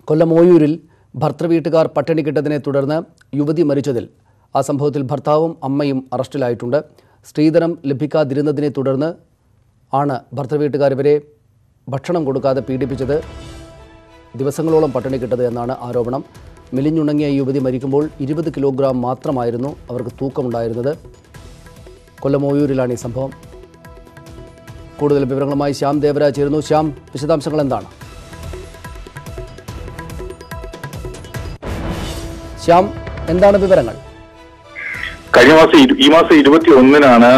കൊല്ലം ഓയൂരിൽ ഭർത്തൃവീട്ടുകാർ പട്ടിണിക്കിട്ടതിനെ തുടർന്ന് യുവതി മരിച്ചതിൽ ആ സംഭവത്തിൽ ഭർത്താവും അമ്മയും അറസ്റ്റിലായിട്ടുണ്ട്. സ്ത്രീധനം ലഭിക്കാതിരുന്നതിനെ തുടർന്ന് ആണ് ഭർത്തൃവീട്ടുകാർ ഇവരെ ഭക്ഷണം കൊടുക്കാതെ പീഡിപ്പിച്ചത്, ദിവസങ്ങളോളം പട്ടിണിക്കിട്ടത് എന്നാണ് ആരോപണം. മെലിഞ്ഞുണങ്ങിയ യുവതി മരിക്കുമ്പോൾ 20 കിലോഗ്രാം മാത്രമായിരുന്നു അവർക്ക് തൂക്കമുണ്ടായിരുന്നത്. കൊല്ലം ഓയൂരിലാണ് ഈ സംഭവം. കൂടുതൽ വിവരങ്ങളുമായി ശ്യാം ദേവരാജ് ചേരുന്നു. ശ്യാം, വിശദാംശങ്ങൾ എന്താണ്? ശ്യാം, എന്താണ് വിവരങ്ങൾ? ഈ മാസം 21-നാണ്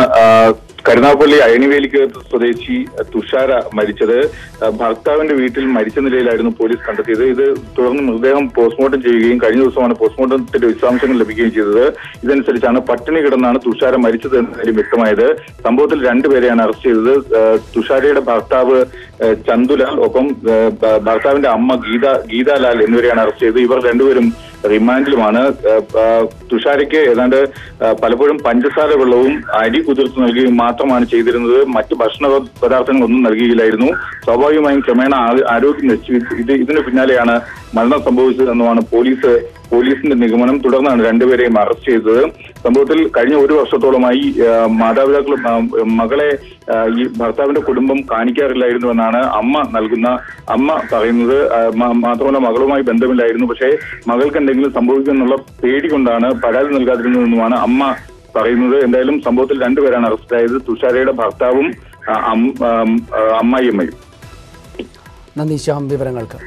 കരുനാഗപ്പള്ളി അയണിവേലിക്ക് സ്വദേശി തുഷാര മരിച്ചത്. ഭർത്താവിന്റെ വീട്ടിൽ മരിച്ച നിലയിലായിരുന്നു പോലീസ് കണ്ടെത്തിയത്. ഇത് തുടർന്ന് മൃതദേഹം പോസ്റ്റ്മോർട്ടം ചെയ്യുകയും കഴിഞ്ഞ ദിവസമാണ് പോസ്റ്റ്മോർട്ടത്തിന്റെ വിശദാംശങ്ങൾ ലഭിക്കുകയും ചെയ്തത്. ഇതനുസരിച്ചാണ് പട്ടിണി കിടന്നാണ് തുഷാര മരിച്ചത് എന്ന കാര്യം വ്യക്തമായത്. സംഭവത്തിൽ 2 പേരെയാണ് അറസ്റ്റ് ചെയ്തത്. തുഷാരയുടെ ഭർത്താവ് ചന്തുലാൽ, ഒപ്പം ഭർത്താവിന്റെ അമ്മ ഗീതാലാൽ എന്നിവരെയാണ് അറസ്റ്റ് ചെയ്തത്. ഇവർ 2 പേരും റിമാൻഡിലുമാണ്. തുഷാരയ്ക്ക് ഏതാണ്ട് പലപ്പോഴും പഞ്ചസാര വെള്ളവും അരി കുതിർത്ത് നൽകുകയും മാത്രമാണ് ചെയ്തിരുന്നത്. മറ്റ് ഭക്ഷണ പദാർത്ഥങ്ങളൊന്നും നൽകിയില്ലായിരുന്നു. സ്വാഭാവികമായും ക്രമേണ ആരോഗ്യം നശിച്ചു. ഇതിന് പിന്നാലെയാണ് മരണം സംഭവിച്ചതെന്നുമാണ് പോലീസിന്റെ നിഗമനം. തുടർന്നാണ് 2 പേരെയും അറസ്റ്റ് ചെയ്തത്. സംഭവത്തിൽ കഴിഞ്ഞ 1 വർഷത്തോളമായി മാതാപിതാക്കൾ മകളെ ഈ ഭർത്താവിന്റെ കുടുംബം കാണിക്കാറില്ലായിരുന്നു എന്നാണ് അമ്മ പറയുന്നത്. മാത്രമല്ല മകളുമായി ബന്ധമില്ലായിരുന്നു. പക്ഷേ മകൾക്ക് എന്തെങ്കിലും സംഭവിക്കുമെന്നുള്ള പേടി കൊണ്ടാണ് പരാതി നൽകാതിരുന്നതെന്നുമാണ് അമ്മ പറയുന്നത്. എന്തായാലും സംഭവത്തിൽ 2 പേരാണ് അറസ്റ്റിലായത്, തുഷാരയുടെ ഭർത്താവും അമ്മായിയമ്മയും. നന്ദി ശ്യാം വിവരങ്ങൾക്ക്.